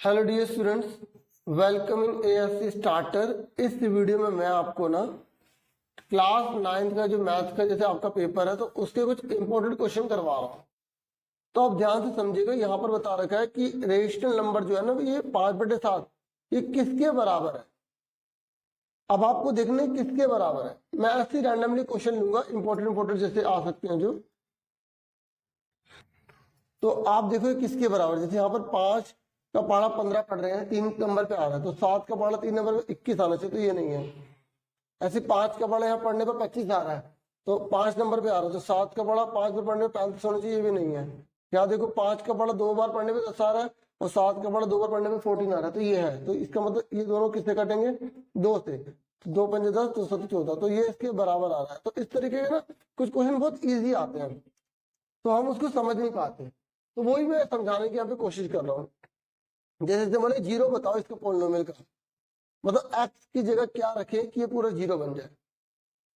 Hello dear students, welcome in ASC starter. इस video में मैं आपको ना क्लास 9th का जो मैथ का जैसे आपका पेपर है तो उसके कुछ इंपॉर्टेंट क्वेश्चन करवा रहा हूँ। तो आप ध्यान से समझिएगा। यहाँ पर बता रखा है कि रेशनल नंबर जो है ना ये 5/7 ये किसके बराबर है। अब आपको देखना है किसके बराबर है। मैं ऐसे रैंडमली क्वेश्चन लूंगा, इंपॉर्टेंट जैसे आ सकते हैं जो। तो आप देखो किसके बराबर, जैसे यहाँ पर 5 का पारा 15 पढ़ रहे हैं, 3 नंबर पे आ रहा है, तो 7 का पारा 3 नंबर पे 21 आना चाहिए, तो ये नहीं है। ऐसे 5 का पारा यहाँ पढ़ने पर 25 आ रहा है, तो 5 नंबर पे आ रहा है, तो 7 का पारा 5 पे पढ़ने पर 35 होना चाहिए, ये भी नहीं है। यहाँ देखो 5 का पारा 2 बार पढ़ने पे 10 आ रहा है और 7 का पारा 2 बार पढ़ने पे 14 आ रहा है, तो ये है। तो इसका मतलब ये दोनों किससे कटेंगे? 2 से। 2 पंजे 10, 2 7 14, तो ये इसके बराबर आ रहा है। तो इस तरीके के ना कुछ क्वेश्चन बहुत ईजी आते हैं, तो हम उसको समझ नहीं पाते, तो वही मैं समझाने की यहाँ पे कोशिश कर रहा हूँ। जैसे बोले 0 बताओ इसका पोलिनोमियल का, मतलब x की जगह क्या रखें कि ये पूरा 0 बन जाए।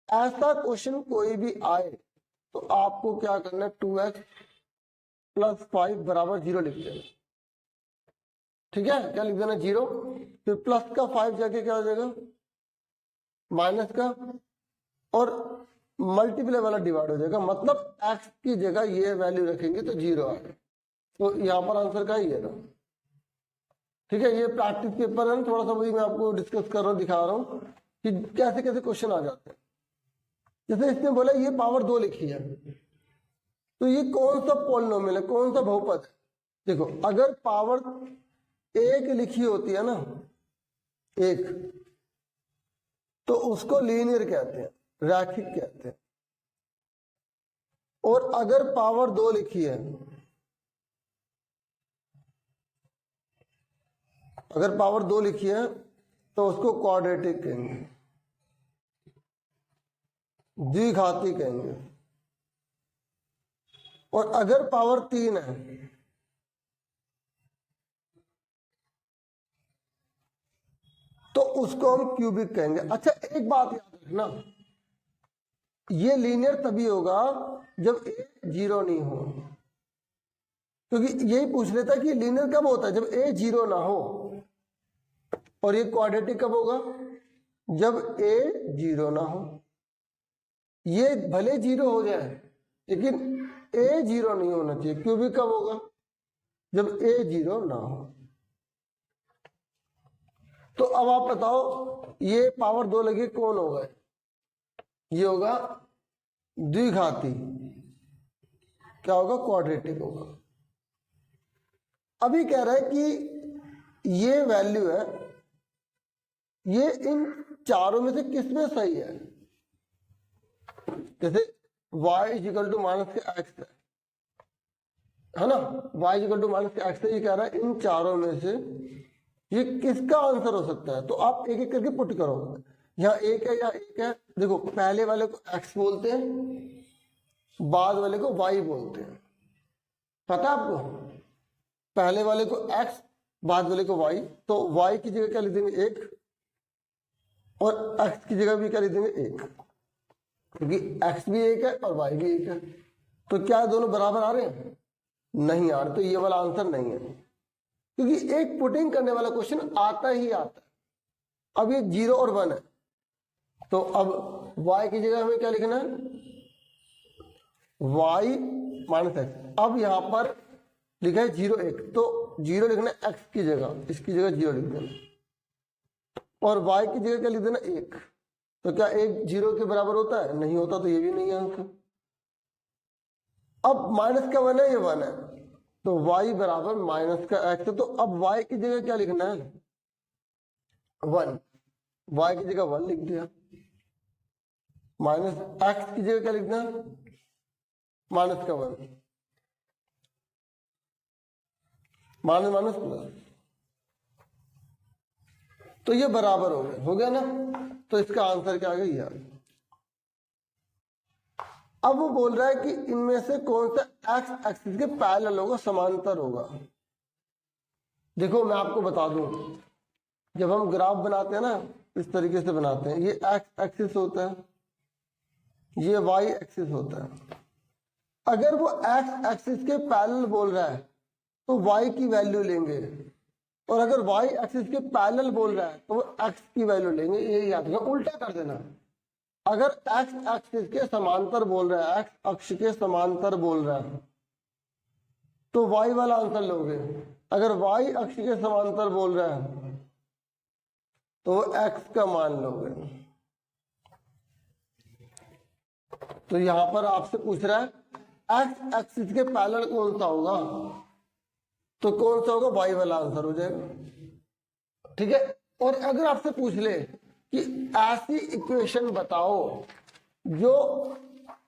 ऐसा क्वेश्चन कोई भी आए तो आपको क्या करना है, 2x + 5 = 0 लिख देना। ठीक है, क्या लिख देना? 0। फिर प्लस का 5 जाके क्या हो जाएगा? माइनस का, और मल्टीप्लाई वाला डिवाइड हो जाएगा, मतलब x की जगह ये वैल्यू रखेंगे तो 0 आएगा। तो यहाँ पर आंसर का ही है ना। ठीक है, ये प्रैक्टिस पेपर है, थोड़ा सा वही मैं आपको डिस्कस कर रहा हूँ, दिखा रहा हूँ कि कैसे कैसे क्वेश्चन आ जाते हैं। जैसे इसने बोला ये पावर 2 लिखी है, तो ये कौन सा पॉलिनोमियल है, कौन सा बहुपद है? देखो, अगर पावर 1 लिखी होती है ना, 1, तो उसको लीनियर कहते हैं, रैखिक कहते हैं। और अगर पावर 2 लिखी है, अगर पावर 2 लिखी है तो उसको क्वाड्रेटिक कहेंगे, द्विघाती कहेंगे। और अगर पावर 3 है तो उसको हम क्यूबिक कहेंगे। अच्छा, एक बात याद रखना, ये लीनियर तभी होगा जब a 0 नहीं हो, क्योंकि यही पूछ लेता है कि लीनियर कब होता है, जब a 0 ना हो। और ये क्वाड्रेटिक कब होगा? जब a 0 ना हो। ये भले 0 हो जाए लेकिन a 0 नहीं होना चाहिए। क्यूबिक कब होगा? जब a 0 ना हो। तो अब आप बताओ ये पावर 2 लगे कौन होगा? ये होगा द्विघाती। क्या होगा? क्वाड्रेटिक होगा। अभी कह रहा है कि ये वैल्यू है, ये इन चारों में से किस में सही है? जैसे y = -x है ना, y = -x है। ये कह रहा है इन चारों में से ये किसका आंसर हो सकता है? तो आप एक एक करके पुट करो। यहाँ एक है, यहाँ एक है। देखो, पहले वाले को x बोलते हैं, बाद वाले को y बोलते हैं। पता है आपको? पहले वाले को x, बाद वाले को y। तो y की जगह क्या लिख देंगे? 1, और x की जगह भी क्या लिख देंगे? 1, क्योंकि x भी 1 है और y भी 1 है। तो क्या दोनों बराबर आ रहे हैं? नहीं आ रहे, तो ये वाला आंसर नहीं है, क्योंकि एक पुटिंग करने वाला क्वेश्चन आता ही आता है। अब ये 0 और 1 है, तो अब y की जगह हमें क्या लिखना है? y - x। अब यहां पर लिखा है 0 1, तो 0 लिखना है x की जगह, इसकी जगह 0 लिख देना, और y की जगह क्या लिख देना? 1। तो क्या 1 0 के बराबर होता है? नहीं होता, तो ये भी नहीं है आंसर। अब माइनस का 1 है, ये 1 है, तो y बराबर -x है। तो अब y की जगह क्या लिखना है? 1। y की जगह 1 लिख दिया। -x की जगह क्या लिखना है? माइनस का 1, माइनस प्लस, तो ये बराबर हो गया ना। तो इसका आंसर क्या आ गया? यार, अब वो बोल रहा है कि इनमें से कौन सा x एक्सिस के पैरेलल होगा, समांतर होगा। देखो, मैं आपको बता दूं, जब हम ग्राफ बनाते हैं ना, इस तरीके से बनाते हैं। ये x एक्सिस होता है, ये y एक्सिस होता है। अगर वो x एक्सिस के पैरेलल बोल रहा है तो y की वैल्यू लेंगे, और अगर y एक्सिस के पैरेलल बोल रहा है तो वो x की वैल्यू लेंगे, ये याद रखना, उल्टा कर देना। अगर x एक्सिस के समांतर बोल रहा है, x अक्ष के समांतर बोल रहा है तो y वाला आंसर लोगे। अगर y अक्ष के समांतर बोल रहा है तो x का मान लोगे। तो यहां पर आपसे पूछ रहा है x एक्सिस के पैरेलल कौन सा होगा, तो कौन सा होगा, y वाला आंसर हो जाएगा। ठीक है। और अगर आपसे पूछ ले कि ऐसी इक्वेशन बताओ जो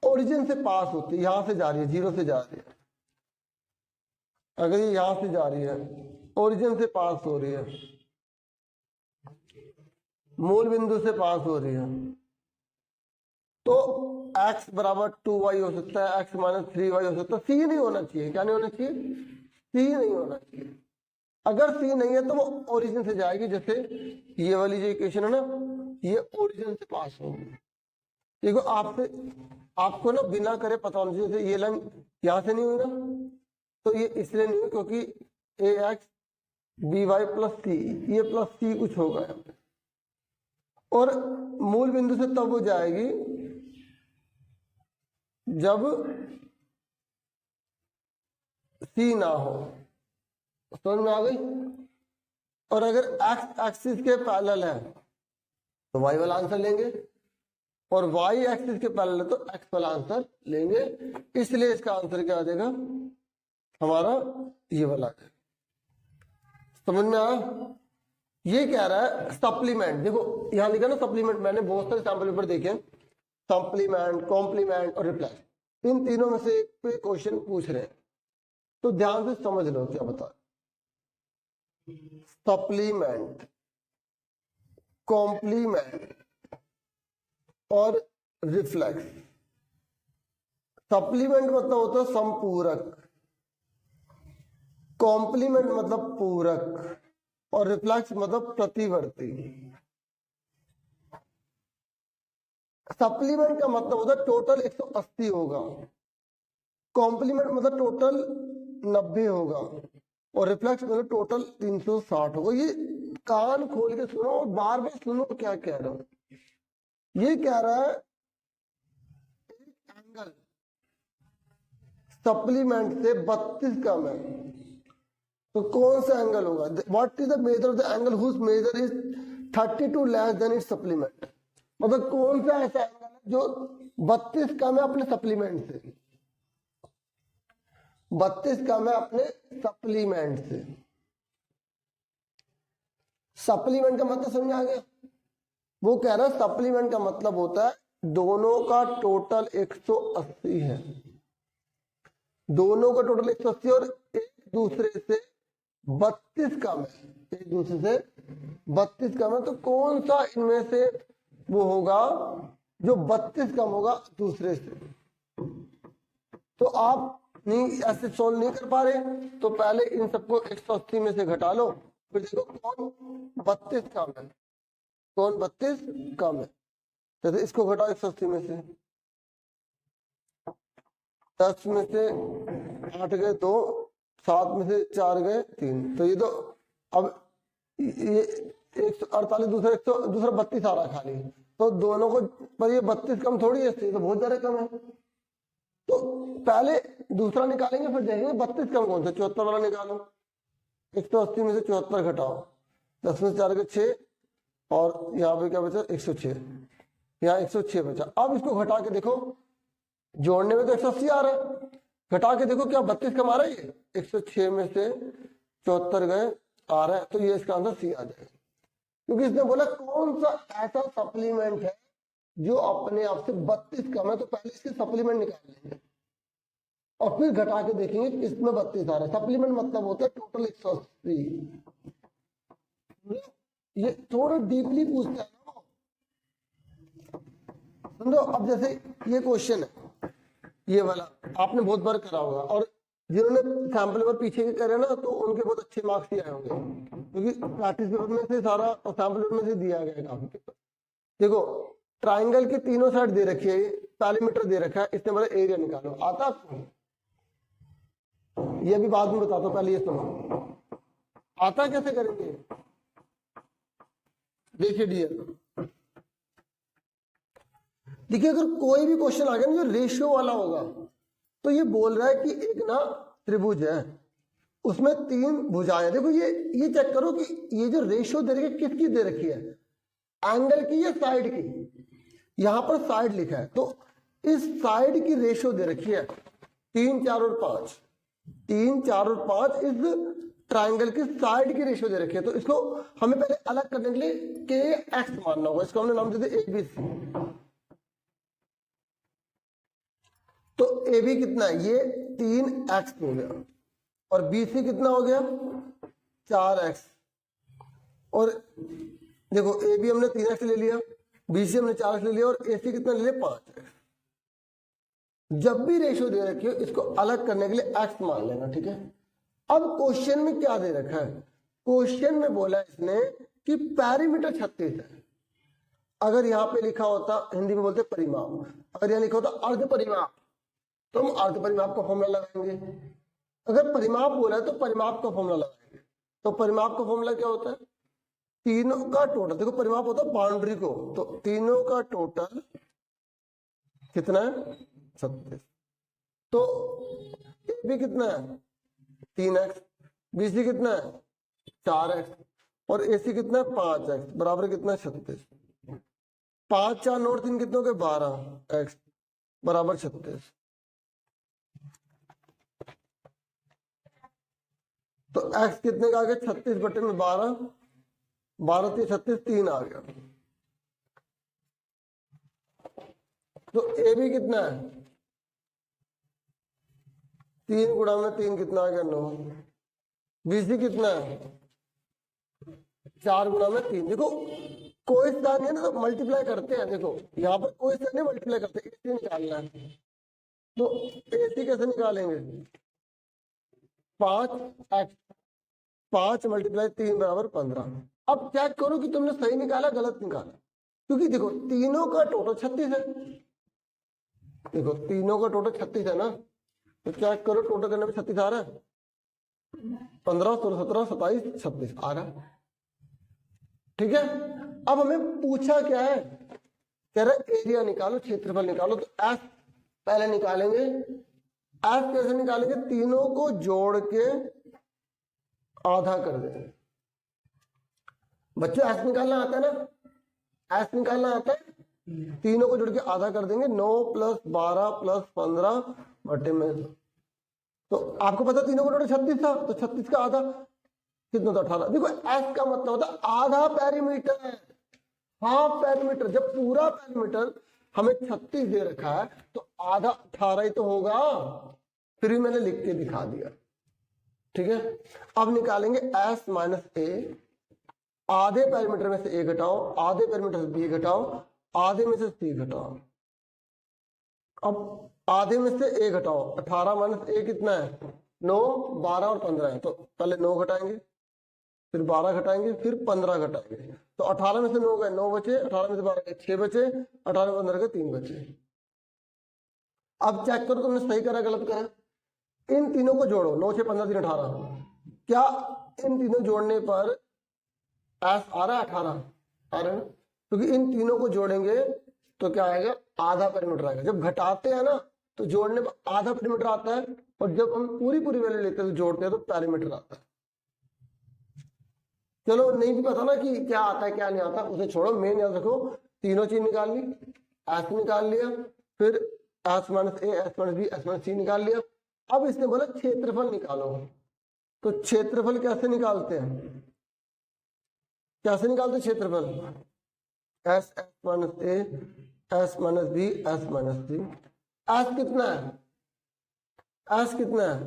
ओरिजिन से पास होती है, यहां से जा रही है, जीरो से जा रही है, अगर ये यहां से जा रही है, ओरिजिन से पास हो रही है, मूल बिंदु से पास हो रही है, तो x बराबर 2y हो सकता है, x माइनस 3y हो सकता है। c नहीं होना चाहिए, क्या नहीं होना चाहिए, c नहीं होना चाहिए। अगर c नहीं है तो वो ओरिजिन से जाएगी, जैसे ये वाली जो इक्वेशन है ना, ये ओरिजिन से पास होगी। देखो आपको ना बिना करे पता होना चाहिए, जैसे ये लाइन यहां से नहीं हुई ना, तो ये इसलिए नहीं हुई क्योंकि ax by प्लस c, ये प्लस c कुछ होगा यहाँ पे, और मूल बिंदु से तब हो जाएगी जब c ना हो। समझ में आ गई। और अगर x एक्सिस के पैरेलल है तो y वाला आंसर लेंगे, और y एक्सिस के पैरेलल है तो x वाला आंसर लेंगे। इसलिए इसका आंसर क्या आ जाएगा हमारा, ये वाला है। समझ में आया। ये कह रहा है सप्लीमेंट, देखो यहां लिखा ना सप्लीमेंट, मैंने बहुत सारे सैंपल पेपर देखे हैं, सप्लीमेंट, कॉम्प्लीमेंट और रिप्लाई, इन तीनों में से एक क्वेश्चन पूछ रहे हैं, तो ध्यान से समझ लो क्या बता। सप्लीमेंट, कॉम्प्लीमेंट और रिफ्लेक्स। सप्लीमेंट मतलब होता है संपूरक, कॉम्प्लीमेंट मतलब पूरक, और रिफ्लेक्स मतलब प्रतिवर्ती। सप्लीमेंट का मतलब होता है टोटल 180 होगा, कॉम्प्लीमेंट मतलब टोटल 90 होगा, और रिफ्लेक्स मतलब टोटल 360 होगा। ये कान खोल के सुनो और बार बार सुनो क्या कह रहा हूं। ये कह रहा है एंगल सप्लीमेंट से 32 कम है, तो कौन सा एंगल होगा, what is the measure of the angle whose measure is 32 less than its supplement. मतलब कौन सा ऐसा एंगल है जो 32 कम है अपने सप्लीमेंट से, 32 कम है अपने सप्लीमेंट से। सप्लीमेंट का मतलब समझ आ गया। वो कह रहा है सप्लीमेंट का मतलब होता है दोनों का टोटल 180 है, दोनों का टोटल 180 और एक दूसरे से 32 कम है, एक दूसरे से 32 कम है। तो कौन सा इनमें से वो होगा जो 32 कम होगा दूसरे से। तो आप नहीं ऐसे सोल्व नहीं कर पा रहे, तो पहले इन सबको 180 में से घटा लो, फिर देखो कौन 32 कम है, कौन 32 कम है। जैसे इसको घटाओ 180 में से, 10 में से 8 गए 2, 7 में से 4 गए 3, तो ये तो अब ये 148 दूसरा 32 आ रहा खाली, तो दोनों को पर ये 32 कम थोड़ी है, तो बहुत ज्यादा कम है। तो पहले दूसरा निकालेंगे फिर देखेंगे 32 कम कौन सा, 74 वाला निकालो। 180 में से 74 घटाओ, 10 में से 4 के 6, और यहाँ पे क्या बचा 106, यहाँ 106 बचा। अब इसको घटा के देखो, जोड़ने में तो 180 आ रहा है, घटा के देखो क्या 32 कम आ रहा है, ये 106 में से 74 गए आ रहा है, तो ये इसका आंसर सी आ जाएगा। क्योंकि इसने बोला कौन सा ऐसा सप्लीमेंट है जो अपने आप से 32 कम है, तो पहले इसके सप्लीमेंट निकाल लेंगे और फिर घटा के देखेंगे किसमें 32 आ रहा है। सप्लीमेंट मतलब होता है टोटल 180। ये थोड़ा डीपली पूछता है ना, समझो। अब जैसे ये क्वेश्चन है, ये वाला आपने बहुत बार करा होगा, और जिन्होंने सैंपल पेपर पीछे के करे ना, तो उनके बहुत अच्छे मार्क्स ही आए होंगे, क्योंकि प्रैक्टिस पेपर में से सारा और सैंपल पेपर में से दिया गया है काफी पेपर। देखो ट्राइंगल की तीनों साइड दे रखी है, पैरामीटर दे रखा है, इसने बोला एरिया निकालो। आता आपको? ये भी बाद में बताता हूँ, पहले ये सुनो। आता कैसे करेंगे, देखिए डियर, देखिए अगर कोई भी क्वेश्चन आ गया ना जो रेशियो वाला होगा, तो ये बोल रहा है कि एक ना त्रिभुज है, उसमें 3 भुजाएं, देखो ये चेक करो कि ये जो रेशियो दे रखी है किसकी दे रखी है, एंगल की या साइड की, यहां पर साइड लिखा है, तो इस साइड की रेशियो दे रखी है 3, 4 और 5, 3, 4 और 5 इस ट्राइंगल की साइड की रेशियो दे रखी है, तो इसको हमें पहले अलग करने के लिए के एक्स मानना होगा, इसको हमने नाम दे दिया ABC। तो AB कितना है, ये 3x हो गया, और BC कितना हो गया 4x, और देखो AB हमने 3x ले लिया, BC हमने 4x ले लिया, और AC कितना ले लिया 5x। जब भी रेशियो दे रखी हो इसको अलग करने के लिए x मान लेना, ठीक है। अब क्वेश्चन में क्या दे रखा है, क्वेश्चन में बोला इसने कि पेरीमीटर 36 है, अगर यहाँ पे लिखा होता, हिंदी में बोलते परिमाप, अगर यहाँ लिखा होता अर्ध परिमाप, तो हम अर्ध परिमाप का फॉर्मूला लगाएंगे, अगर परिमाप बोला है तो परिमाप का फॉर्मूला लगाएंगे, तो परिमाप का फॉर्मूला क्या होता है, तीनों का टोटल, देखो परिमाप होता है बाउंड्री को, तो तीनों का टोटल कितना है 36, तो AB कितना है 3x, BC कितना है 4x, और AC कितना है 5x, बराबर कितना है 36, 5, 4, 9 और 3 कितने हो गए 12x, बराबर 36। तो x कितने का आ गया 36 बटे में 12, 12 3 36, 3 आ गया। तो AB कितना है 3 गुणा में 3 कितना आ गया 9, BC कितना है 4 गुणा में 3, देखो कोई स्थान है ना तो मल्टीप्लाई करते हैं, देखो यहाँ पर कोई स्थान नहीं मल्टीप्लाई करते, AC निकालना है, तो AC कैसे निकालेंगे 5x, 5 मल्टीप्लाई 3 बराबर 15। अब चेक करो कि तुमने सही निकाला गलत निकाला, क्योंकि देखो तीनों का टोटल 36 है, देखो तीनों का टोटल 36 है ना, तो चेक करो टोटल करने में 36 आ रहा है, 15, 16, 17, 27, 26 आ रहा है, ठीक है। अब हमें पूछा क्या है, कह रहा एरिया निकालो, क्षेत्रफल निकालो, तो एस पहले निकालेंगे, एस कैसे निकालेंगे, तीनों को जोड़ के आधा कर देंगे, बच्चों एस निकालना आता है ना, एस निकालना आता है, तीनों को जोड़ के आधा कर देंगे, 9 + 12 + 15 बटे में, तो आपको पता तीनों को टोटल 36 था, तो 36 का आधा कितना था 18, देखो एस का मतलब होता है आधा पेरीमीटर है, हाफ पेरीमीटर, जब पूरा पेरीमीटर हमें 36 दे रखा है तो आधा 18 ही तो होगा, फिर भी मैंने लिख के दिखा दिया, ठीक है। अब निकालेंगे S - A, आधे पेरीमीटर में से A घटाओ, आधे पेरीमीटर से B घटाओ, आधे में से C घटाओ, अब आधे में से A घटाओ, 18 - A कितना है 9, 12 और 15 है, तो पहले 9 घटाएंगे, फिर 12 घटाएंगे, फिर 15 घटाएंगे, तो 18 में से 9 गए 9 बचे, 18 में से 12 गए 6 बचे, 18 में 15 गए 3 बचे। अब चेक करो तुमने सही करा गलत करा, इन तीनों को जोड़ो, 9, 6, 15, 3, 18, क्या इन तीनों जोड़ने पर एस आ रहा है 18 आ रहा है ना, क्योंकि इन तीनों को जोड़ेंगे तो क्या आएगा आधा पेरीमीटर आएगा, जब घटाते हैं ना तो जोड़ने पर आधा पेरीमीटर आता है, और जब हम पूरी वैल्यू लेते हैं तो जोड़ते हैं तो पेरीमीटर आता है। चलो नहीं भी पता ना कि क्या आता है क्या नहीं आता, उसे छोड़ो, मेन याद रखो तीनों चीज निकाल ली, एस निकाल लिया, फिर S - A, S - B, S - C निकाल लिया। अब इसने बोला क्षेत्रफल निकालो, तो क्षेत्रफल कैसे निकालते हैं, कैसे निकालते क्षेत्रफल, S - A, S - B, S - C, S कितना है, S कितना है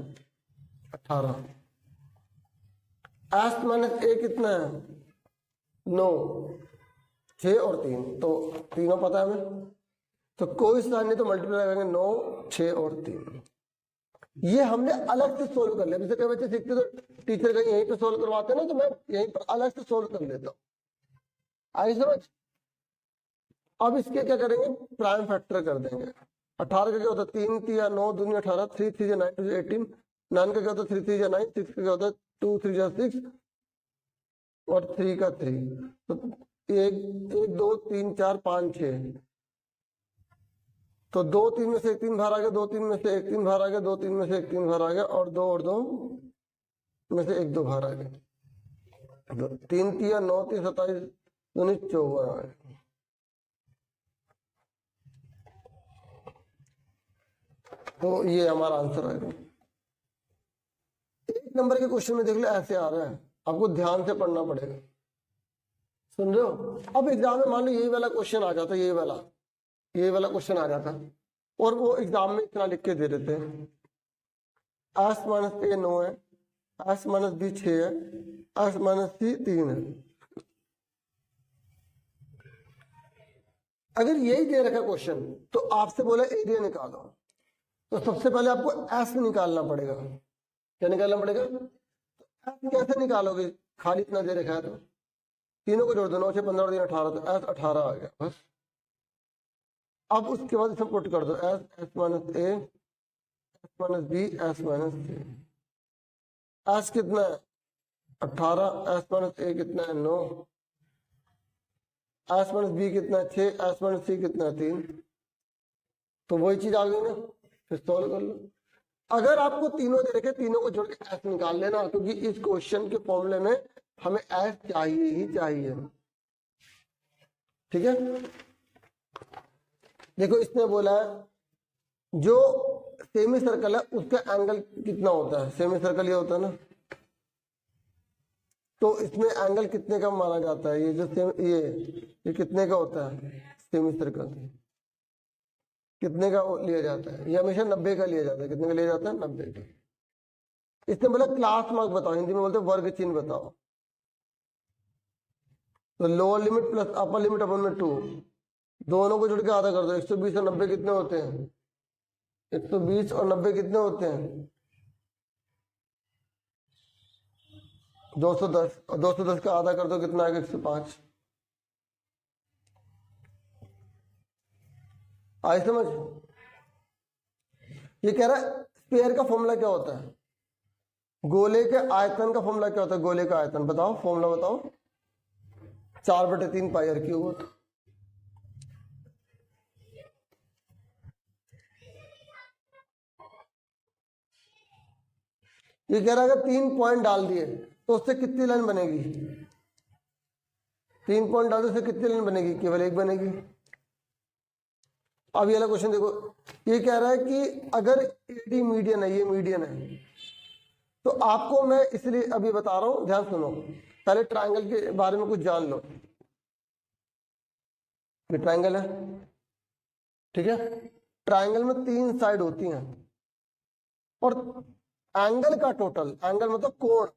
18, S - A कितना है 9, 6 और 3, तो तीनों पता है हमें, तो कोई स्थान नहीं तो मल्टीप्लाई करेंगे 9, 6 और 3, ये हमने अलग से सोल्व कर लिया। जैसे कई बच्चे सीखते तो टीचर कहीं यहीं पे सोल्व करवाते ना, तो मैं यहीं पर अलग से सोल्व कर लेता हूँ, आई समझ। अब इसके क्या करेंगे प्राइम फैक्टर कर देंगे, 18 का क्या होता है 3 3 9 2 18, 3 3 9 2 18, 9 का क्या होता है 3 3 9, 6 का क्या होता है 2 3 6, और 3 का 3, तो 1 2 3 4 5 6, तो 2 3 में से 1 3 बाहर आ गया, 2 3 में से 1 3 बाहर आ गया, 2 3 में से 1 3 बाहर आ गया, और 2 में से 1 2 बाहर आ गया। 3 3 9 3 27 19 54 आ गया। तो ये हमारा आंसर आएगा। 1 नंबर के क्वेश्चन में देख लो ऐसे आ रहा है, आपको ध्यान से पढ़ना पड़ेगा, सुन रहे हो। अब एग्जाम में मान लो यही वाला क्वेश्चन आ जाता, यही वाला क्वेश्चन आ जाता, और वो एग्जाम में इतना लिख के दे देते हैं, एस माइनस ए 9 है, एस माइनस बी 6 है, एस माइनस सी 3 है। अगर यही दे रखा क्वेश्चन तो आपसे बोला एरिया निकालो, तो सबसे पहले आपको एस निकालना पड़ेगा। क्या निकालना पड़ेगा? तो एस कैसे निकालोगे, खाली इतना दे रखा है तो तीनों को जोड़ दो, 9 6 15 और 3 18, तो एस 18 आ गया बस। अब उसके बाद इसमें पुट कर दो S minus A, S minus B, S minus C. S कितना है 18, एस माइनस ए कितना है 9, एस माइनस बी कितना है 6, एस माइनस सी कितना है 3। तो वही चीज आ गई ना, फिर सॉल्व कर लो। अगर आपको तीनों दे रखे, तीनों को जोड़ के एस निकाल लेना, क्योंकि इस क्वेश्चन के फॉर्मूले में हमें एस चाहिए ही चाहिए। ठीक है, देखो इसने बोला है जो सेमी सर्कल है उसका एंगल कितना होता है, सेमी सर्कल ये होता है ना, तो इसमें एंगल कितने का माना जाता है, ये जो ये कितने का होता है सेमी सर्कल, कितने का लिया जाता है, ये हमेशा 90 का लिया जाता है। कितने का लिया जाता है? 90 का। इसने बोला क्लास मार्क बताओ, हिंदी में बोलते हैं वर्ग चिन्ह बताओ। तो lower limit plus upper limit अपन में 2, दोनों को जोड़ के आधा कर दो। 120 और 90 कितने होते हैं? 120 और 90 कितने होते हैं? 210, और 210 का आधा कर दो, कितना आएगा? 105। आई समझ? ये कह रहा है स्फीयर का फॉर्मूला क्या होता है, गोले के आयतन का फॉर्मूला क्या होता है, गोले का आयतन बताओ, फॉर्मूला बताओ। 4/3 पाई आर क्यूब होता है। ये कह रहा है अगर 3 पॉइंट डाल दिए तो उससे कितनी लाइन बनेगी? 3 पॉइंट डाल से कितनी लाइन बनेगी? केवल एक बनेगी। अब ये वाला क्वेश्चन देखो, ये कह रहा है कि अगर एडी मीडियन है, ये मीडियन है, तो आपको मैं इसलिए अभी बता रहा हूं, ध्यान सुनो, पहले ट्रायंगल के बारे में कुछ जान लो। ये ट्रायंगल है, ठीक है, ट्रायंगल में 3 साइड होती हैं, और एंगल का टोटल, एंगल मतलब कोण,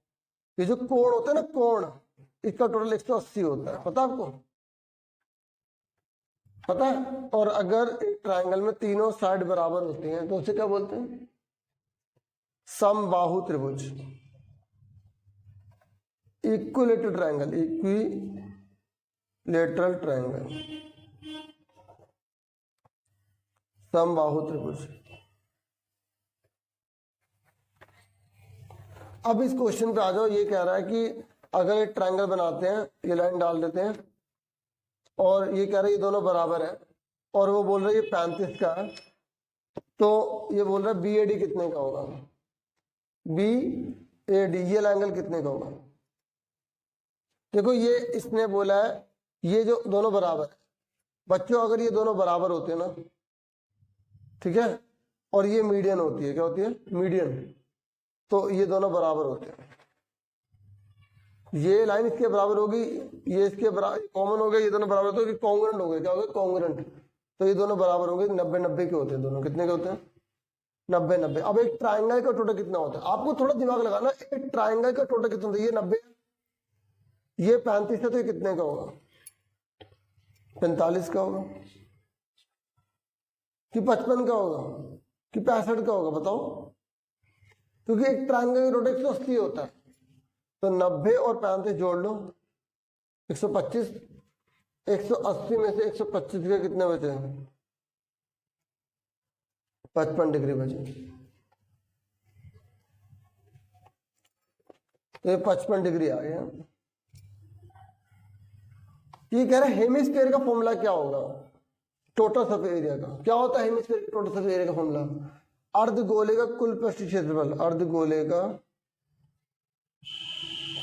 ये जो कोण होता है ना, कोण, इसका टोटल 180 होता है, पता आपको? पता है? और अगर एक ट्रायंगल में तीनों साइड बराबर होती हैं तो उसे क्या बोलते हैं? समबाहु त्रिभुज, इक्विलेटरल ट्रायंगल, इक्विलेटरल ट्रायंगल, समबाहु त्रिभुज। अब इस क्वेश्चन पे आ जाओ। ये कह रहा है कि अगर एक ट्रायंगल बनाते हैं, ये लाइन डाल देते हैं, और ये कह रहा है ये दोनों बराबर है, और वो बोल रहा है ये 35 का है, तो ये बोल रहा है बी ए डी कितने का होगा? बी ए डी ये एंगल कितने का होगा? देखो ये इसने बोला है ये जो दोनों बराबर है, बच्चों अगर ये दोनों बराबर होते हैं ना, ठीक है, और ये मीडियन होती है, क्या होती है? मीडियन, तो ये दोनों बराबर होते हैं। ये लाइन इसके बराबर होगी, ये इसके बराबर, कॉमन हो गया, ये दोनों बराबर होते हैं, कॉन्ग्रुएंट हो गए, क्या हो गए? कॉन्ग्रुएंट। तो ये दोनों बराबर होंगे, 90-90 के होते हैं दोनों। कितने के होते हैं? 90-90। अब एक ट्रायंगल का टोटल कितना होता है? आपको थोड़ा दिमाग लगाना, एक ट्रायंगल का टोटल कितना होता है? ये 90, ये 35 है, तो ये कितने का होगा? 45 का होगा कि 55 का होगा कि 65 का होगा? बताओ, क्योंकि एक ट्रायंगल का टोटल 180 होता है, तो 90 और 35 जोड़ लो, 125। 180 में से 125 के कितने बचे? 55 डिग्री बचे, तो ये 55 डिग्री आ गया। ये कह रहा है हेमिस्फीयर का फॉर्मूला क्या होगा टोटल सरफेस एरिया का। क्या होता है हेमिस्फीयर का टोटल सरफेस एरिया का फॉर्मूला? अर्धगोले का कुल पृष्ठीय क्षेत्रफल, अर्धगोले का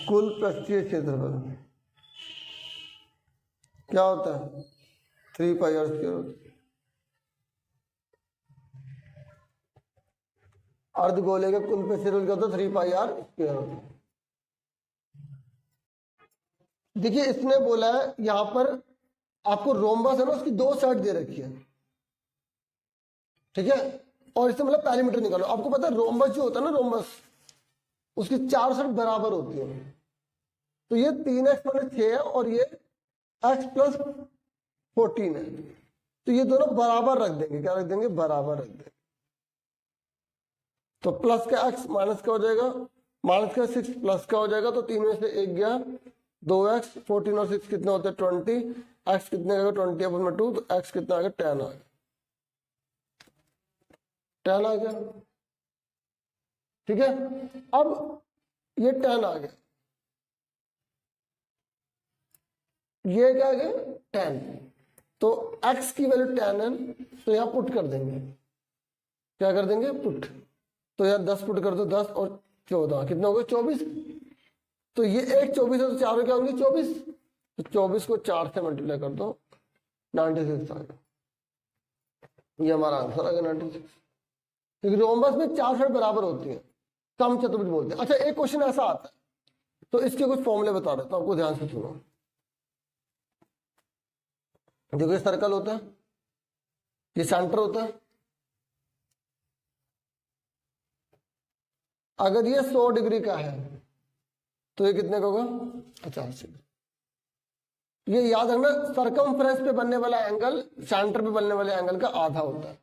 कुल पृष्ठीय क्षेत्रफल क्या होता है? 3 पाई आर स्क्वायर होता है। अर्धगोले का कुल पृष्ठीय क्षेत्रफल क्या होता है? 3 पाई आर स्क्वायर होता है। देखिए इसने बोला है यहां पर आपको रोम्बस है ना उसकी 2 साइड दे रखी है, ठीक है, और इससे मतलब पैरामीटर निकालो। आपको पता है रोम्बस जो होता है ना, रोम्बस उसकी 4 साइड बराबर होती है। तो ये 3x - 6 है और ये x + 14 है, तो ये दोनों बराबर रख देंगे। क्या रख देंगे? बराबर रख देंगे। तो प्लस का x माइनस का हो जाएगा, माइनस का 6 प्लस का हो जाएगा, तो 3 में से 1 गया, 2x, 14 और 6 कितना होता है? 20, x कितने आएगा? 20/2, तो x कितना आ गया? 10 आ गया, 10 आ गया, ठीक है। अब ये 10 आ गया, ये क्या आ गया? 10, तो x की वैल्यू 10 है, तो यहां पुट कर देंगे। क्या कर देंगे? पुट। तो यहां 10 पुट कर दो, 10 और 14 कितना हो गया? 24। तो ये एक 24 है, तो 4 क्या होंगे? 24। तो 24 को 4 से मल्टीप्लाई कर दो, 96 आ गया। ये हमारा आंसर आ गया 96। क्योंकि रोम्बस में 4 साइड बराबर होती है, कम चतुर्भुज बोलते हैं। अच्छा एक क्वेश्चन ऐसा आता है, तो इसके कुछ फॉर्मूले बता देता हूं, आपको ध्यान से सुनो। देखो ये सर्कल होता है, ये सेंटर होता है। अगर ये 100 डिग्री का है तो ये कितने का होगा? 50 डिग्री। ये याद रखना, सरकमफ्रेंस पे बनने वाला एंगल सेंटर पे बनने वाले एंगल का आधा होता है।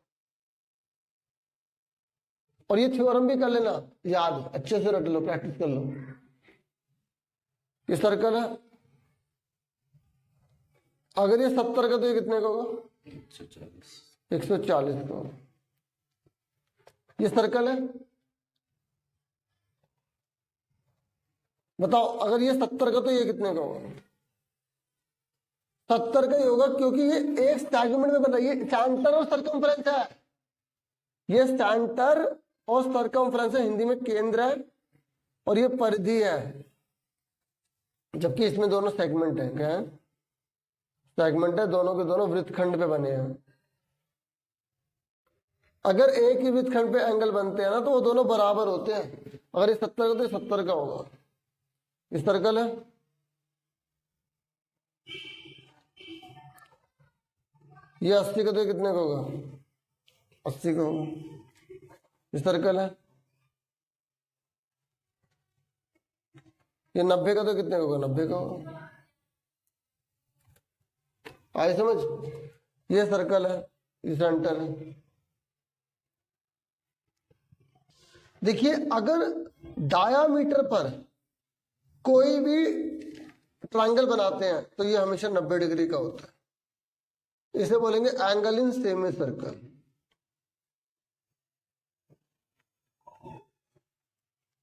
और ये थ्योरम भी कर लेना याद, अच्छे से रट लो, प्रैक्टिस कर लो। ये सर्कल है, अगर ये 70 का तो ये कितने का होगा? 140 का। ये सर्कल है, बताओ अगर ये 70 का तो ये कितने का होगा? 70 का ही होगा, क्योंकि ये एक सेगमेंट में बन रहा है। ये सेंटर और सरकमफ्रेंस है, ये सेंटर और सरकमफ्रेंस है, हिंदी में केंद्र है, और ये परिधि है, जबकि इसमें दोनों सेगमेंट है। क्या है? सेगमेंट है, दोनों के दोनों वृत्तखंड पे बने हैं। अगर एक ही वृत्तखंड पे एंगल बनते हैं ना, तो वो दोनों बराबर होते हैं। अगर ये 70 का तो ये 70 का होगा। इस सर्कल है, ये 80 का तो ये कितने का होगा? 80 का होगा। इस सर्कल है, ये 90 का तो कितने का होगा? 90 का होगा। आए समझ? ये सर्कल है, ये सेंटर है। देखिए अगर डायामीटर पर कोई भी ट्रायंगल बनाते हैं तो ये हमेशा 90 डिग्री का होता है। इसे बोलेंगे एंगल इन सेमी सर्कल।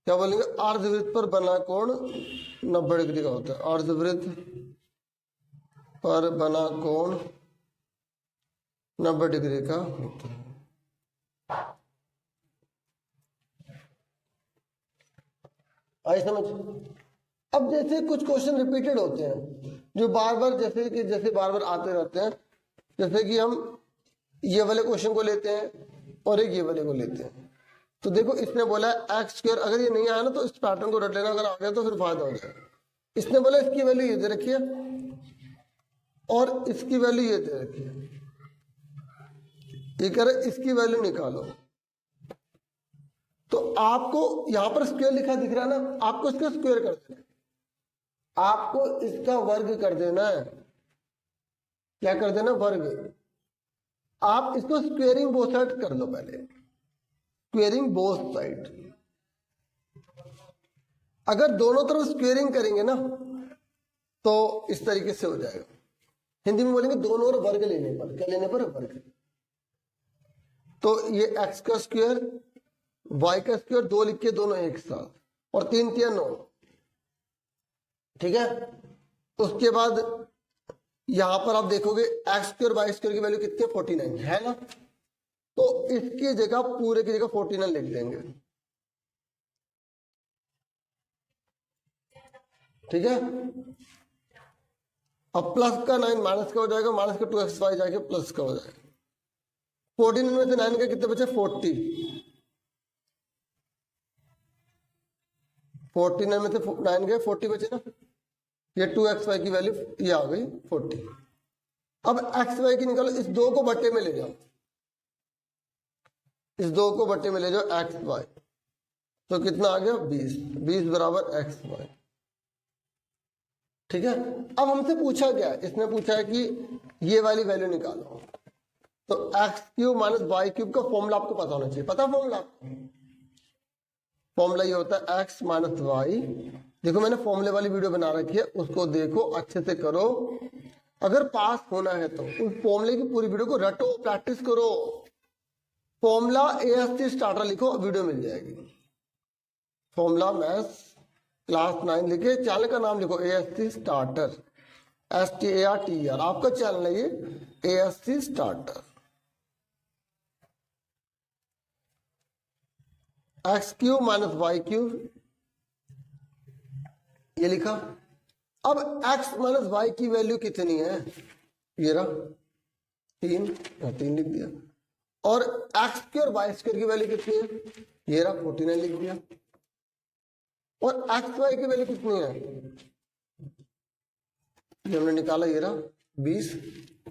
क्या बोलेंगे? अर्धवृत्त पर बना कोण 90 डिग्री का होता है। अर्धवृत्त पर बना कोण 90 डिग्री का होता है। आई समझ? अब जैसे कुछ क्वेश्चन रिपीटेड होते हैं जो बार बार जैसे बार बार आते रहते हैं, जैसे कि हम ये वाले क्वेश्चन को लेते हैं और एक ये वाले को लेते हैं। तो देखो इसने बोला x², अगर ये नहीं आया ना तो इस पैटर्न को रट लेना, अगर आ गया तो फिर फायदा हो जाएगा। इसने बोला इसकी वैल्यू ये दे रखी है और इसकी वैल्यू ये दे रखी है, ये कह रहे इसकी वैल्यू निकालो। तो आपको यहां पर स्क्वायर लिखा दिख रहा है ना, आपको इसका स्क्वायर कर देना है, आपको इसका वर्ग कर देना है। क्या कर देना? वर्ग। आप इसको स्क्वेयरिंग बोथ साइड कर लो पहले, स्क्वेयरिंग बोथ साइड। अगर दोनों तरफ स्क्वेयरिंग करेंगे ना तो इस तरीके से हो जाएगा। हिंदी में बोलेंगे दोनों ओर वर्ग लेने पर। क्या लेने पर? वर्ग। तो ये x का स्क्वायर, y का स्क्वायर, 2 लिख के दोनों एक साथ, और 3 × 9, ठीक है। उसके बाद यहां पर आप देखोगे एक्स स्क्वायर वाई स्क्वायर की वैल्यू कितनी है 49 है ना, तो इसकी जगह पूरे की जगह 49 लिख देंगे, ठीक है। अब प्लस का 9 माइनस का हो जाएगा, माइनस का 2xy जाके प्लस का हो जाएगा। 49 में से 9 का कितने बचे 40, 49 में से 9 गए 40 बचे ना, ये 2xy की वैल्यू ये आ गई 40। अब xy की निकालो, इस दो को बट्टे में ले जाओ, इस दो को बट्टे में ले जाओ xy, तो कितना आ गया 20, 20 बराबर xy, ठीक है। अब हमसे पूछा क्या है, इसने पूछा है कि ये वाली वैल्यू निकालो, तो x cube minus y cube का फॉर्मूला आपको पता होना चाहिए, पता फॉर्मूला आपको, फॉर्मूला ये होता है एक्स माइनस वाई। देखो मैंने फॉर्मूले वाली वीडियो बना रखी है, उसको देखो अच्छे से करो, अगर पास होना है तो उस फॉर्मूले की पूरी वीडियो को रटो, प्रैक्टिस करो। फॉर्मूला एएसटी स्टार्टर लिखो, वीडियो मिल जाएगी। फॉर्मूला मैथ्स क्लास 9 लिखे, चैनल का नाम लिखो एएसटी स्टार्टर, STARTER, आपका चैनल है ये AST starter. X cube minus y cube ये लिखा। अब x माइनस वाई की वैल्यू कितनी है, ये रहा 3, 3 लिख दिया, और एक्स स्क्वायर वाई स्क्वायर की वैल्यू कितनी है, ये रहा 49 लिख दिया, और एक्स वाई की वैल्यू कितनी है ये हमने निकाला, ये रहा 20,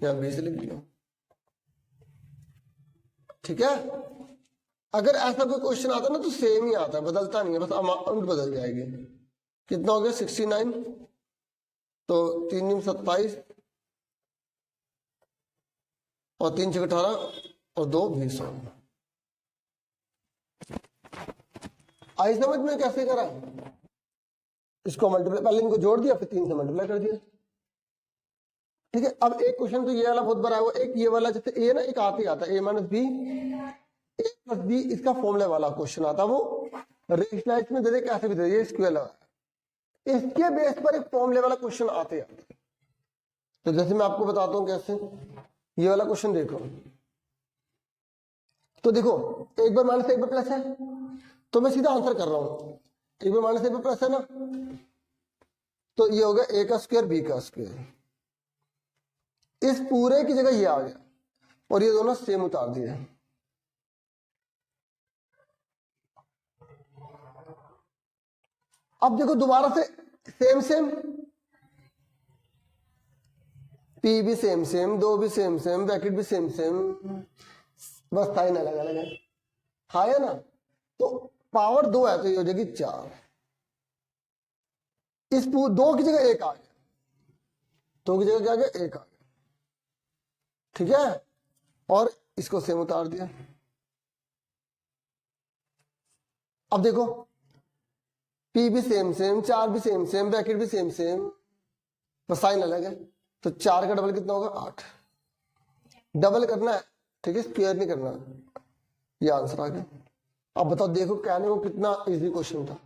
यहाँ 20 लिख दिया, ठीक है। अगर ऐसा कोई क्वेश्चन आता ना तो सेम ही आता है, बदलता नहीं है, बस अमाउंट बदल जाएगी। कितना हो गया 69, तो 3 × 27 और 3 × 6 18 और 2 20 हो। आई समझ में कैसे करा, इसको मल्टीप्लाई, पहले इनको जोड़ दिया फिर 3 से मल्टीप्लाई कर दिया, ठीक है। अब एक क्वेश्चन तो ये वाला बहुत बड़ा है, वो एक ये वाला जैसे ए ना, एक आते ही आता है a minus b, a plus b, इसका फॉर्मूले वाला क्वेश्चन आता है, वो रेशनलाइज में दे दे, कैसे भी दे दे, स्क्वायर लगा, इसके बेस पर एक फॉर्मूले वाला क्वेश्चन आते हैं। तो जैसे मैं आपको बताता हूं कैसे, ये वाला क्वेश्चन देखो, तो देखो एक बार माइनस एक बार प्लस है, तो मैं सीधा आंसर कर रहा हूं, एक बार माइनस एक बार प्लस है ना, तो ये हो गया a का स्क्वायर b का स्क्वायर, इस पूरे की जगह ये आ गया, और ये दोनों सेम उतार दिए। अब देखो दोबारा से सेम सेम, पी भी सेम सेम, दो भी सेम सेम, ब्रैकेट भी सेम सेम, बस साइन अलग अलग है, हाँ है ना, तो पावर 2 है तो ये हो जाएगी 4, इस दो की जगह एक आ गया, दो की जगह क्या आ गया, एक आ गया, ठीक है, और इसको सेम उतार दिया। अब देखो पी भी सेम सेम, 4 भी सेम सेम, ब्रैकेट भी सेम सेम, बस साइन अलग है, तो 4 का डबल कितना होगा 8, डबल करना है, ठीक है, स्क्वायर नहीं करना, ये आंसर आ गया। अब बताओ, देखो कहने को कितना इजी क्वेश्चन था,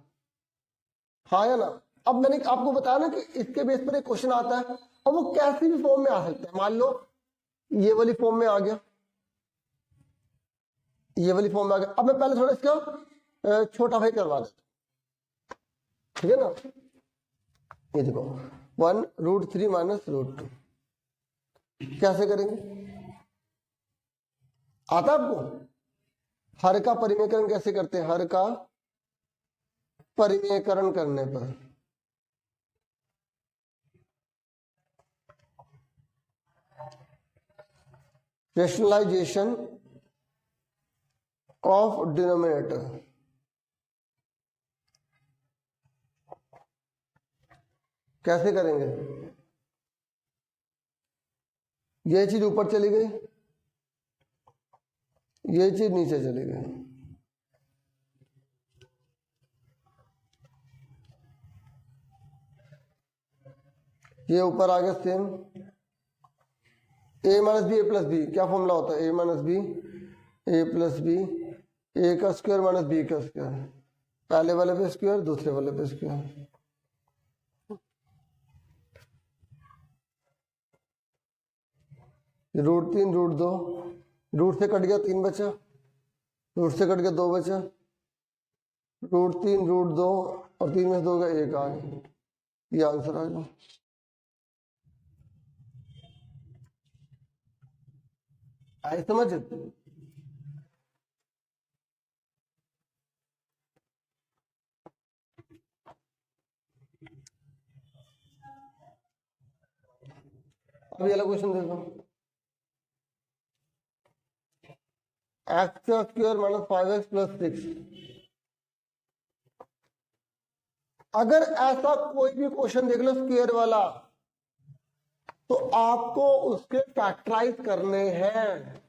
हाँ या ना। अब मैंने आपको बताया ना कि इसके बेस पर एक क्वेश्चन आता है, और वो कैसी भी फॉर्म में आ सकता है, मान लो ये वाली फॉर्म में आ गया, ये वाली फॉर्म में आ गया। अब मैं पहले थोड़ा इसका छोटा भाई करवा देता, ठीक है ना, ये देखो 1√3 माइनस √2, कैसे करेंगे, आता आपको, हर का परिमेयकरण कैसे करते हैं, हर का परिमेयकरण करने पर रेशनलाइजेशन ऑफ डिनोमिनेटर, कैसे करेंगे, ये चीज ऊपर चली गई, ये चीज नीचे चली गई, ये ऊपर आ गया same, a minus B A plus B, क्या फॉर्मूला होता है, a minus B A plus B, A का स्क्वायर माइनस बी का स्क्वायर, पहले वाले पे स्क्वायर, दूसरे वाले पे स्क्वायर, √3 √2, रूट से कट गया 3 बचा, रूट से कट गया 2 बचा, √3 √2 और 3 में से 2 का 1 आ गया, ये आंसर आ गया। आई समझ? अभी अगला क्वेश्चन देखो, x² - 5x + 6। अगर ऐसा कोई भी क्वेश्चन देख लो स्क्वायर वाला, तो आपको उसके फैक्टराइज करने हैं।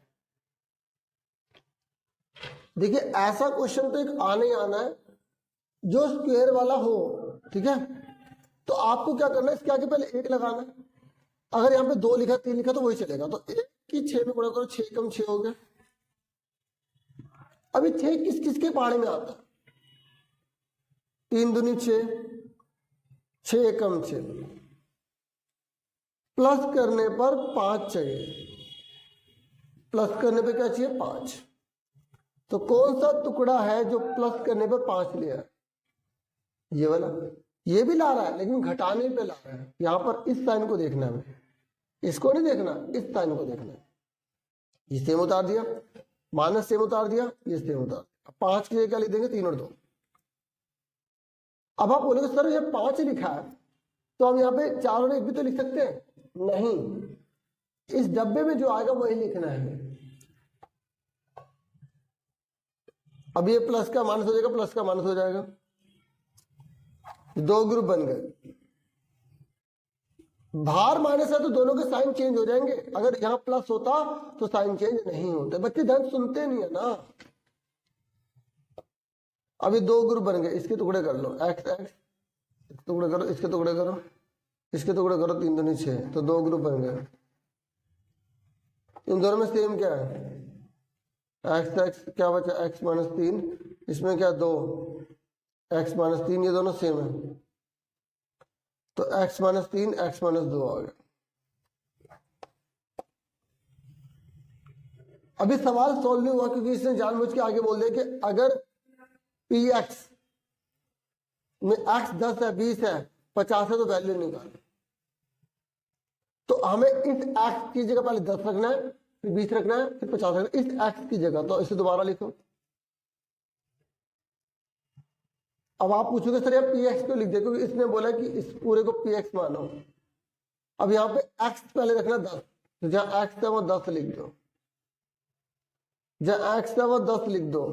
देखिए ऐसा क्वेश्चन तो एक आने ही आना है जो स्क्वायर वाला हो, ठीक है। तो आपको क्या करना है, इसके आगे पहले 1 लगाना है। अगर यहाँ पे 2 लिखा 3 लिखा तो वही चलेगा, तो 1 की 6 में गुणा करो, 6 कम 6 हो गया। अभी 6 किस किस के पहाड़े में आता है, 3 दूनी 6, 6 कम 6, प्लस करने पर 5 चाहिए, प्लस करने पे क्या चाहिए 5। तो कौन सा टुकड़ा है जो प्लस करने पे 5 लिया, ये वाला। ये भी ला रहा है लेकिन घटाने पे ला रहा है। यहां पर इस साइन को देखना है, इसको नहीं देखना, इस साइन को देखना है। ये सेम उतार दिया, माइनस सेम उतार दिया, ये सेम उतार दिया। 5 की जगह क्या लिख देंगे, 3 और 2। अब आप बोलोगे सर ये 5 लिखा है तो हम यहाँ पे 4 और 1 भी तो लिख सकते हैं। नहीं, इस डब्बे में जो आएगा वही लिखना है। अब ये प्लस का माइनस हो जाएगा, प्लस का माइनस हो जाएगा, 2 ग्रुप बन गए। बाहर माइनस है तो दोनों के साइन चेंज हो जाएंगे। अगर यहाँ प्लस होता तो साइन चेंज नहीं होते। बच्चे ध्यान सुनते नहीं है ना। अभी 2 ग्रुप बन गए, इसके टुकड़े कर लो, x x टुकड़े करो, इसके टुकड़े करो, इसके टुकड़े करो, 3 दूनी 6, तो 2 ग्रुप बन गए। इन दोनों में सेम क्या है, x x क्या बचा, x - 3, इसमें क्या 2, x - 3, ये दोनों सेम है, तो x - 3 x - 2 आ गया। अभी सवाल सोल्व नहीं हुआ क्योंकि इसने जानबूझ के आगे बोल दिया कि अगर px में x 10 है, 20 है, 50 है तो वैल्यू निकाल। तो हमें इस x की जगह पहले 10 रखना है, फिर 20 रखना है, फिर 50 रखना है, इस x की जगह। तो इसे दोबारा लिखो। अब आप पूछोगे सर यार px क्यों लिख दिया, क्योंकि इसने बोला कि इस पूरे को px मानो। अब यहाँ पे x पहले रखना 10, तो जहां x है वो 10 लिख दो, जहां x है वो 10 लिख दो।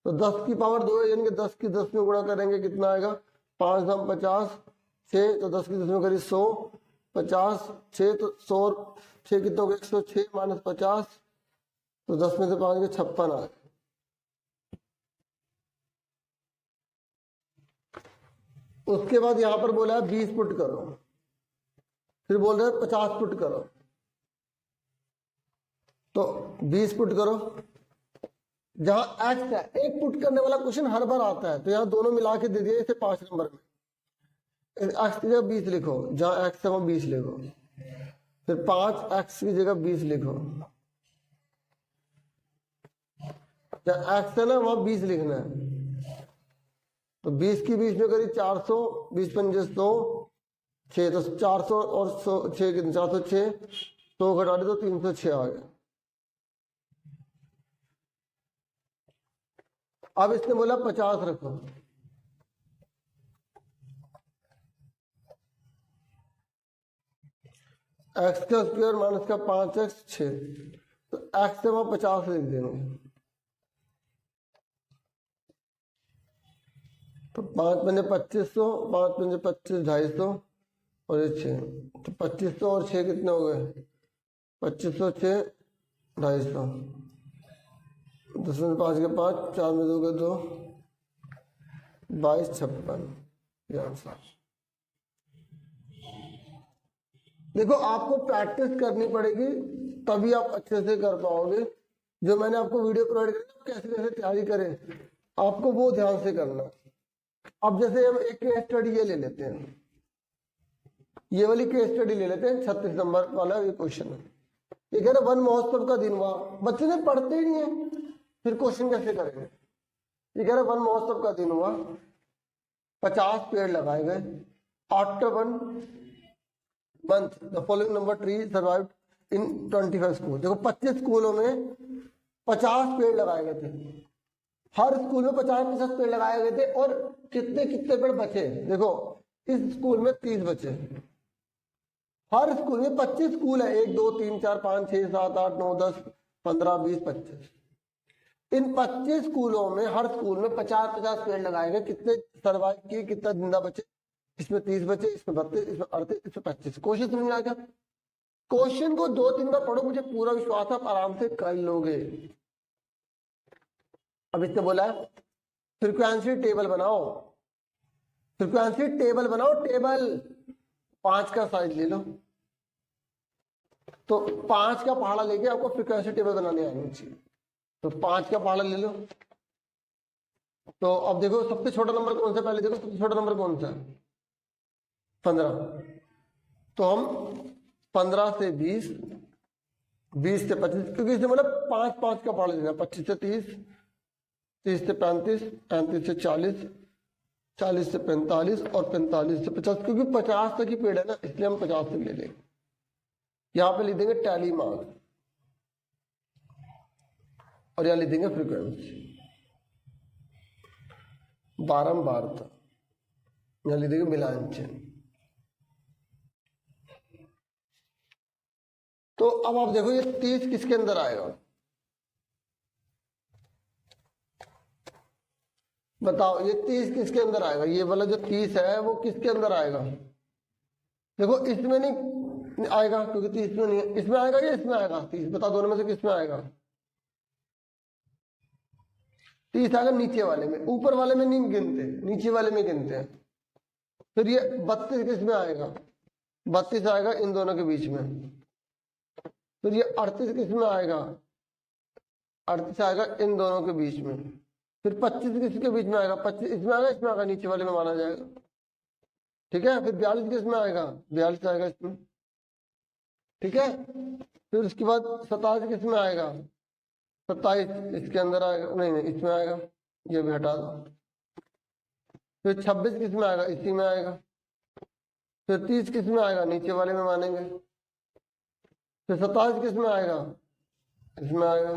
तो 10 की पावर 2 है, यानी कि 10 की 10 में गुणा करेंगे कितना आएगा, 5 दाम 50, 6, तो 10 की 10 में करी 100, 50, 6 तो 100, 6 कितना हो गया 106 माइनस 50, तो 10 में से 5 के 56 आ गए। उसके बाद यहां पर बोला है 20 पुट करो, फिर बोल रहे हैं 50 पुट करो, तो 20 पुट करो। जहां x है, एक पुट करने वाला क्वेश्चन हर बार आता है, तो यहाँ दोनों मिला के दे दिया इसे 5 नंबर में। x की जगह 20 लिखो, जहां x है वहां 20 लिखो, फिर 5x की जगह 20 लिखो, जहां x है ना वहां 20 लिखना है। तो 20 की 20 में करी 400, 20 पंजे 100, 6, तो 400 और 100, 6 कितने 406, 100 घटा दे तो 306 आ गया। अब इसने बोला 50 रखो, x का स्क्वायर माइनस का 5x 6, तो x से वहां 50 लिख देंगे, तो 5 पंजे 2500, 5 पंजे 25, 250 और ये 6, तो 2500 और 6 कितने हो गए, 2500, 6, 250, 10 में 5 के 5, 4 में 2 के 2, 22, 56, ये आंसर। देखो आपको प्रैक्टिस करनी पड़ेगी तभी आप अच्छे से कर पाओगे। जो मैंने आपको वीडियो प्रोवाइड करी कैसे कैसे तैयारी करें, आपको वो ध्यान से करना। अब जैसे हम एक केस स्टडी ये ले लेते हैं, ये वाली केस स्टडी ले लेते हैं, 36 नंबर वाला ये क्वेश्चन है। ये कह रहे वन महोत्सव का दिन हुआ, बच्चे ने पढ़ते ही नहीं है, फिर क्वेश्चन कैसे करेंगे। ये कह रहे वन महोत्सव का दिन हुआ, 50 पेड़ लगाए गए, after 1 month the following number tree survived in 25 school. देखो 25 स्कूलों में 50 पेड़ लगाए गए थे, हर स्कूल में 50-50 पेड़ लगाए गए थे, और कितने कितने पेड़ बचे। देखो इस स्कूल में 30 बचे, हर स्कूल में 25 स्कूल है, 1 2 3 4 5 6 7 8 9 10 15 20 25, इन 25 स्कूलों में हर स्कूल में 50-50 पेड़ लगाए गए। कितने सर्वाइव किए, कितना जिंदा बचे, इसमें 30 बचे, इसमें 32, इसमें 38, इसमें 25। क्वेश्चन समझ में आ गया। क्वेश्चन को 2-3 बार पढ़ो, मुझे पूरा विश्वास है आप आराम से कर लोगे। अब इसने बोला फ्रीक्वेंसी टेबल बनाओ, फ्रीक्वेंसी टेबल बनाओ, टेबल 5 का साइज ले लो, तो 5 का पहाड़ा लेके आपको फ्रीक्वेंसी टेबल बनाने आनी चाहिए। तो 5 का पहाड़ा ले लो। तो अब देखो सबसे छोटा नंबर कौन सा, पहले देखो सबसे छोटा नंबर कौन सा है, 15। तो हम 15 से 20, 20 से 25, क्योंकि इसने मतलब 5-5 का पहाड़ा लेना, 25 से 30, 30 से 35, 35 से 40, 40 से 45 और 45 से 50, क्योंकि 50 तक ही पेड़ है ना, इसलिए हम 50 तक ले लेंगे। यहां पे लिख देंगे टैली मार्क्स, और यहां लिख देंगे फ्रीक्वेंसी बारंबारता, यहां लिख देंगे मिलांचन। तो अब आप देखो ये 30 किसके अंदर आएगा, बताओ ये 30 किसके अंदर आएगा, ये वाला जो 30 है वो किसके अंदर आएगा। देखो इसमें नहीं आएगा क्योंकि 30 में नहीं है, इसमें आएगा या इसमें आएगा 30, बताओ दोनों में से किसमें आएगा। 30 आएगा नीचे वाले में, ऊपर वाले में नहीं गिनते, नीचे वाले में गिनते हैं। फिर ये 32 किसमें आएगा, 32 आएगा इन दोनों के बीच में। फिर ये 38 किसमें आएगा, 38 आएगा इन दोनों के बीच में। फिर 25 किसके बीच में आएगा, 25 इसमें आएगा, इसमें आएगा, नीचे वाले में माना जाएगा, ठीक है। फिर 42 किसमें आएगा, 42 आएगा इसमें, ठीक है। फिर उसके बाद 27 किसमें आएगा, 27 इसके अंदर आएगा, नहीं नहीं इसमें आएगा, ये भी हटा दो। फिर 26 किसमें आएगा, इसी में आएगा। फिर 30 किसमें आएगा, नीचे वाले में मानेंगे। फिर 27 किसमें आएगा, इसमें आएगा।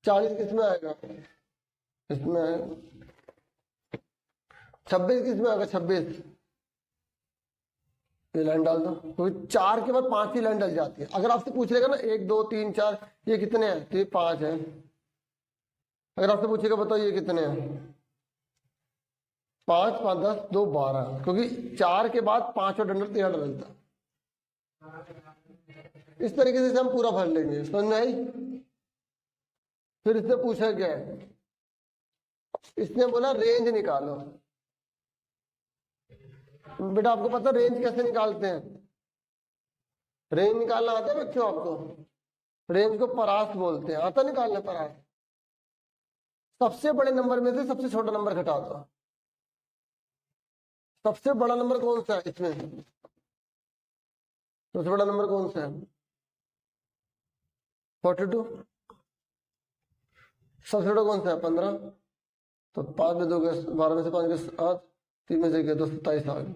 40 किसमें आएगा, इसमें आएगा। 26 किसमें आएगा, 26 ये लाइन डाल दो, क्योंकि 4 के बाद 5 की लाइन डल जाती है। अगर आपसे पूछ लेगा ना 1 2 3 4 ये कितने हैं, तो ये 5 है। अगर आपसे पूछेगा बताओ ये कितने हैं, 5 5 10 2 12, क्योंकि 4 के बाद 5 और डंडल 13 डलता। इस तरीके से हम पूरा भर लेंगे, समझ में आई। फिर इसने पूछा क्या है, इसने बोला रेंज निकालो। बेटा आपको पता रेंज कैसे निकालते हैं, रेंज निकालना आता है बच्चों आपको, रेंज को परास बोलते हैं, आता निकालना परास। सबसे बड़े नंबर में से सबसे छोटा नंबर घटा दो। सबसे बड़ा नंबर कौन सा है इसमें, सबसे बड़ा नंबर कौन सा है, 42। सबसे छोटा कौन सा है, 15। तो 5 में 2 गए, 12 में से 5 गए 8, 3 में से गए 2, 27 आ गए।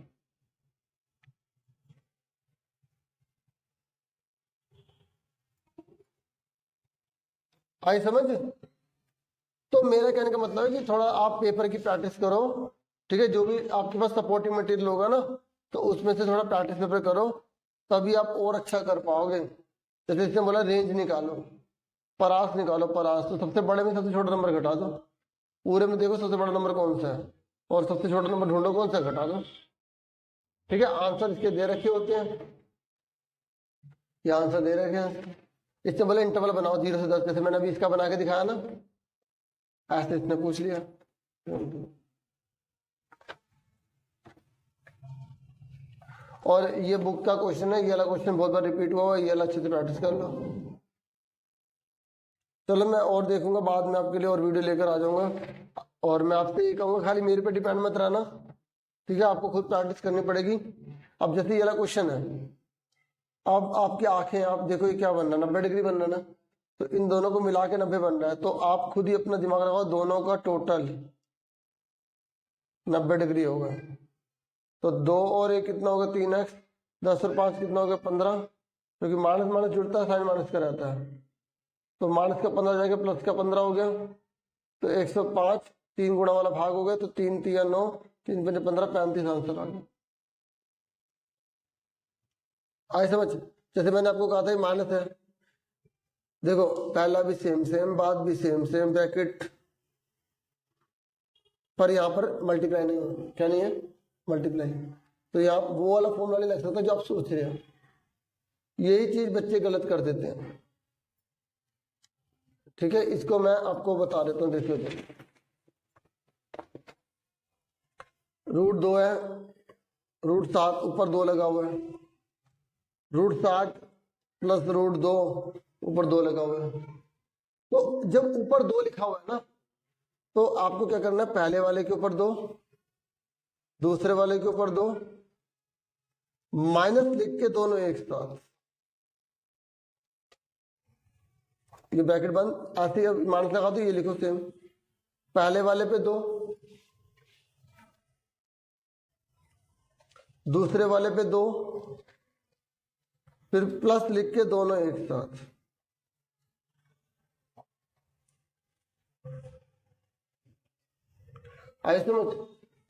आई समझ। तो मेरा कहने का मतलब है कि थोड़ा आप पेपर की प्रैक्टिस करो, ठीक है। जो भी आपके पास सपोर्टिंग मटेरियल होगा ना, तो उसमें से थोड़ा प्रैक्टिस पेपर करो, तभी आप और अच्छा कर पाओगे। जैसे इसने बोला रेंज निकालो, परास निकालो, परास। तो सबसे बड़े में सबसे छोटा नंबर घटा दो, पूरे में देखो सबसे बड़ा नंबर कौन सा है, और सबसे छोटा नंबर ढूंढो कौन सा, घटा दो, ठीक है। आंसर इसके दे रखे होते हैं, ये आंसर दे रखे हैं। इससे बोले इंटरवल बनाओ 0 से 10, जैसे मैंने अभी इसका बना के दिखाया ना, ऐसे इसने पूछ लिया। और ये बुक का क्वेश्चन है, ये वाला क्वेश्चन बहुत बार रिपीट हुआ है, ये वाला अच्छे से प्रैक्टिस कर लो। चलो मैं और देखूंगा, बाद में आपके लिए और वीडियो लेकर आ जाऊंगा। और मैं आपसे ये कहूंगा खाली मेरे पे डिपेंड मत रहना, ठीक है। आपको खुद प्रैक्टिस करनी पड़ेगी। अब जैसे ये वाला क्वेश्चन है, अब आपकी आंखें, आप देखो ये क्या बन रहा है, 90 डिग्री बन रहा है ना, तो इन दोनों को मिला के 90 बन रहा है, तो आप खुद ही अपना दिमाग लगाओ, दोनों का टोटल 90 डिग्री होगा। तो 2 और 1 कितना होगा, 3x, 10 और 5 कितना होगा, 15, क्योंकि माइनस माइनस जुड़ता है, साइन माइनस का रहता है, तो माइनस का 15 जाएगा, प्लस का 15 हो गया, तो 105 3 गुणा वाला भाग हो गया, तो 3 3 9, 3 5 15, 35 आंसर आ गया। आए समझ? जैसे मैंने आपको कहा था माइनस है, देखो पहला भी सेम सेम, बाद भी सेम सेम, ब्रैकेट पर यहाँ पर मल्टीप्लाई नहीं हो, क्या नहीं है, मल्टीप्लाई। तो यहाँ वो वाला फॉर्मूला नहीं लग सकता जो आप सोच रहे हो, यही चीज बच्चे गलत कर देते हैं। ठीक है, इसको मैं आपको बता देता हूँ, देखिए √2 है, √7 ऊपर 2 लगा हुआ है, √7 प्लस √2 ऊपर 2 लगा हुआ है। तो जब ऊपर 2 लिखा हुआ है ना, तो आपको क्या करना है, पहले वाले के ऊपर 2, दूसरे वाले के ऊपर 2, माइनस लिख के दोनों एक साथ, ये ब्रैकेट बंद, ऐसे अब माइनस लगा दो, ये लिखो सेम, पहले वाले पे 2, दूसरे वाले पे 2, फिर प्लस लिख के दोनों एक साथ। ऐसे मत,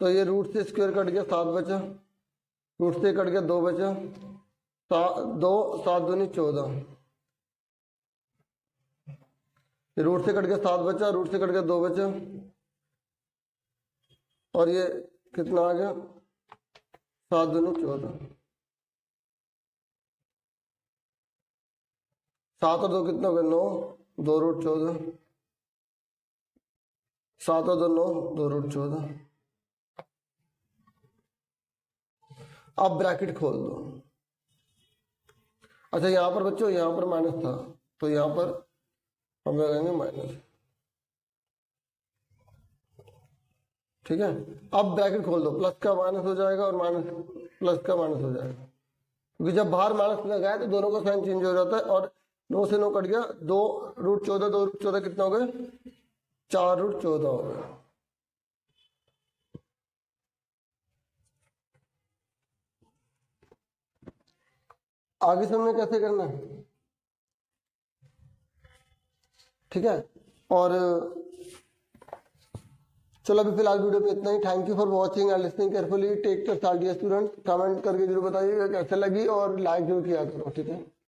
तो ये रूट से स्क्वायर कट गया, 7 बचा, रूट से कट गया 2 बचा, 2 7 दूनी 14, रूट से कट गया 7 बचा, रूट से कट गया 2 बचा, और ये कितना आ गया, 7 दूनी 14, 7 और 2 कितना हो गया, 9, 2 रूट 14, 7 और 2 9, 2 रूट 14। अब ब्रैकेट खोल दो। अच्छा यहाँ पर बच्चों, यहाँ पर माइनस था, तो यहाँ पर हम लगाएंगे माइनस। ठीक है, अब ब्रैकेट खोल दो, प्लस का माइनस हो जाएगा और माइनस प्लस का माइनस हो जाएगा, क्योंकि जब बाहर माइनस लगाया तो दोनों का साइन चेंज हो जाता है, और 9 से 9 कट गया, 2 रूट 14, 2 रूट 14 कितना हो गए, 4 रूट 14 हो गए। आगे से हमने कैसे करना है, ठीक है। और चलो अभी फिलहाल वीडियो में इतना ही। Thank you for watching and listening carefully. Take care dear student, comment करके जरूर बताइएगा कैसे लगी, और लाइक जरूर किया करो, ठीक है।